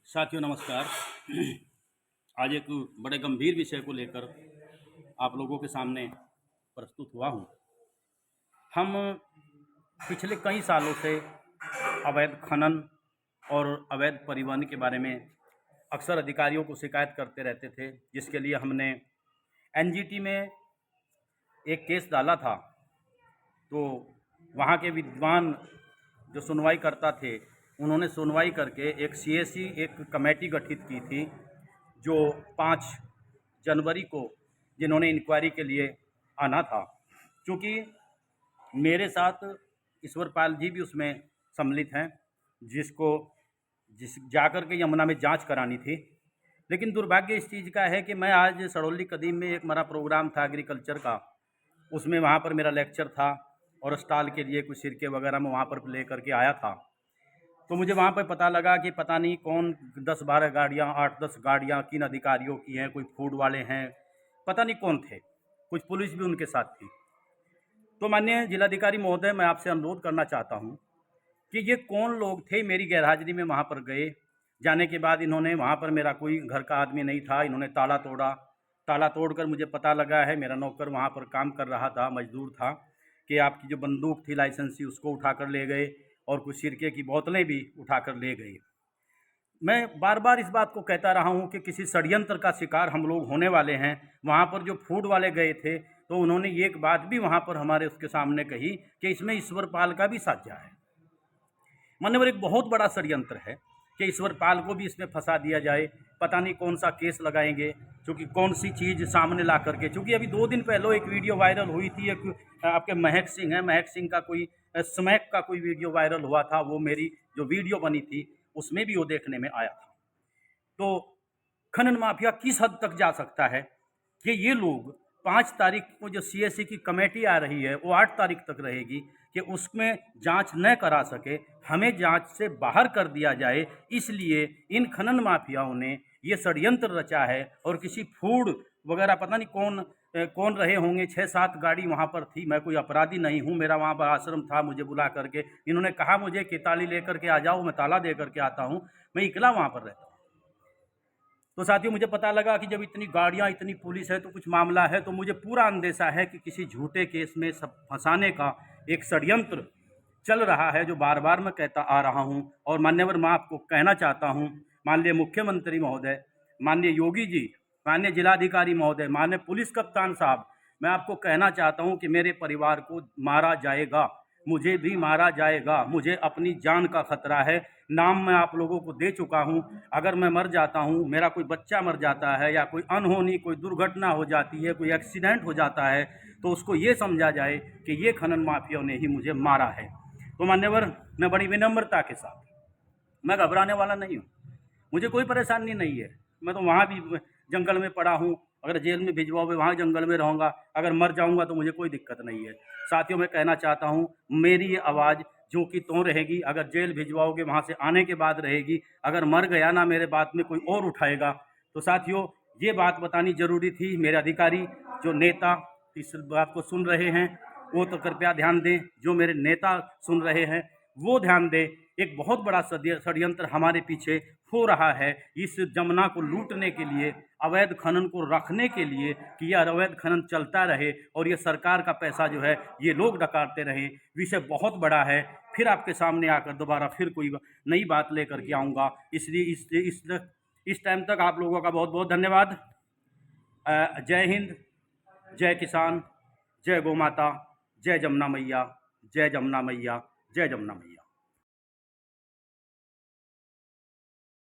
साथियों नमस्कार। आज एक बड़े गंभीर विषय को लेकर आप लोगों के सामने प्रस्तुत हुआ हूँ। हम पिछले कई सालों से अवैध खनन और अवैध परिवहन के बारे में अक्सर अधिकारियों को शिकायत करते रहते थे, जिसके लिए हमने एनजीटी में एक केस डाला था। तो वहाँ के विद्वान जो सुनवाई करता थे, उन्होंने सुनवाई करके एक सीएसी एक कमेटी गठित की थी, जो 5 जनवरी को जिन्होंने इंक्वायरी के लिए आना था। क्योंकि मेरे साथ ईश्वरपाल जी भी उसमें सम्मिलित हैं, जिस जाकर के यमुना में जांच करानी थी। लेकिन दुर्भाग्य इस चीज़ का है कि मैं आज सड़ौली कदीम में एक मेरा प्रोग्राम था एग्रीकल्चर का, उसमें वहाँ पर मेरा लेक्चर था और स्टॉल के लिए कुछ सिरके वगैरह मैं वहाँ पर ले करके आया था। तो मुझे वहाँ पर पता लगा कि पता नहीं कौन 10-12 गाड़ियाँ 8-10 गाड़ियाँ किन अधिकारियों की हैं, कोई फूड वाले हैं, पता नहीं कौन थे, कुछ पुलिस भी उनके साथ थी। तो माननीय जिलाधिकारी महोदय, मैं आपसे अनुरोध करना चाहता हूँ कि ये कौन लोग थे। मेरी गैरहाजिरी में वहाँ पर गए, जाने के बाद इन्होंने वहाँ पर मेरा कोई घर का आदमी नहीं था, इन्होंने ताला तोड़ा। ताला तोड़कर मुझे पता लगा है, मेरा नौकर वहाँ पर काम कर रहा था, मजदूर था, कि आपकी जो बंदूक थी लाइसेंसी उसको उठाकर ले गए और कुछ सिरके की बोतलें भी उठाकर ले गए। मैं बार बार इस बात को कहता रहा हूँ कि किसी षड्यंत्र का शिकार हम लोग होने वाले हैं। वहाँ पर जो फूड वाले गए थे, तो उन्होंने एक बात भी वहाँ पर हमारे उसके सामने कही कि इसमें ईश्वरपाल का भी साझा है। मान्यवर, एक बहुत बड़ा षड्यंत्र है कि ईश्वरपाल को भी इसमें फंसा दिया जाए। पता नहीं कौन सा केस लगाएंगे, क्योंकि कौन सी चीज़ सामने ला करके। क्योंकि अभी 2 दिन पहले एक वीडियो वायरल हुई थी, एक आपके महक सिंह है, महक सिंह का कोई स्मैक का कोई वीडियो वायरल हुआ था। वो मेरी जो वीडियो बनी थी उसमें भी वो देखने में आया था। तो खनन माफिया किस हद तक जा सकता है कि ये लोग 5 तारीख को जो सीएससी की कमेटी आ रही है, वो 8 तारीख तक रहेगी, कि उसमें जांच न करा सके, हमें जांच से बाहर कर दिया जाए। इसलिए इन खनन माफियाओं ने ये षड्यंत्र रचा है। और किसी फूड वगैरह पता नहीं कौन रहे होंगे, 6-7 गाड़ी वहाँ पर थी। मैं कोई अपराधी नहीं हूँ, मेरा वहाँ पर आश्रम था, मुझे बुला करके इन्होंने कहा मुझे कि ताली लेकर के आ जाओ, मैं ताला दे करके आता हूँ, मैं इकला वहाँ पर रहता हूँ। तो साथियों, मुझे पता लगा कि जब इतनी गाड़ियां, इतनी पुलिस है, तो कुछ मामला है। तो मुझे पूरा अंदेशा है कि किसी झूठे केस में सब फंसाने का एक षड्यंत्र चल रहा है, जो बार बार मैं कहता आ रहा हूं। और मान्यवर, मैं आपको कहना चाहता हूं, माननीय मुख्यमंत्री महोदय, माननीय योगी जी, माननीय जिलाधिकारी महोदय, माननीय पुलिस कप्तान साहब, मैं आपको कहना चाहता हूं कि मेरे परिवार को मारा जाएगा, मुझे भी मारा जाएगा, मुझे अपनी जान का खतरा है। नाम मैं आप लोगों को दे चुका हूं। अगर मैं मर जाता हूं, मेरा कोई बच्चा मर जाता है, या कोई अनहोनी कोई दुर्घटना हो जाती है, कोई एक्सीडेंट हो जाता है, तो उसको ये समझा जाए कि ये खनन माफियाओं ने ही मुझे मारा है। तो मान्यवर, मैं बड़ी विनम्रता के साथ, मैं घबराने वाला नहीं हूँ, मुझे कोई परेशानी नहीं है। मैं तो वहाँ भी जंगल में पड़ा हूँ, अगर जेल में भिजवाओगे वहाँ जंगल में रहूँगा, अगर मर जाऊँगा तो मुझे कोई दिक्कत नहीं है। साथियों, मैं कहना चाहता हूँ, मेरी ये आवाज़ जो कि त्यों रहेगी, अगर जेल भिजवाओगे वहाँ से आने के बाद रहेगी, अगर मर गया ना मेरे बात में कोई और उठाएगा। तो साथियों, ये बात बतानी ज़रूरी थी। मेरे अधिकारी जो नेता इस बात को सुन रहे हैं, वो तो कृपया ध्यान दें। जो मेरे नेता सुन रहे हैं वो ध्यान दें। एक बहुत बड़ा षड्यंत्र हमारे पीछे हो रहा है, इस जमुना को लूटने के लिए, अवैध खनन को रखने के लिए, कि यह अवैध खनन चलता रहे और ये सरकार का पैसा जो है ये लोग डकारते रहें। विषय बहुत बड़ा है। फिर आपके सामने आकर दोबारा फिर कोई नई बात लेकर के आऊँगा। इसलिए इस टाइम तक आप लोगों का बहुत बहुत धन्यवाद। जय हिंद, जय किसान, जय गौ माता, जय जमुना मैया, जय जमुना मैया, जय जमुना मैया।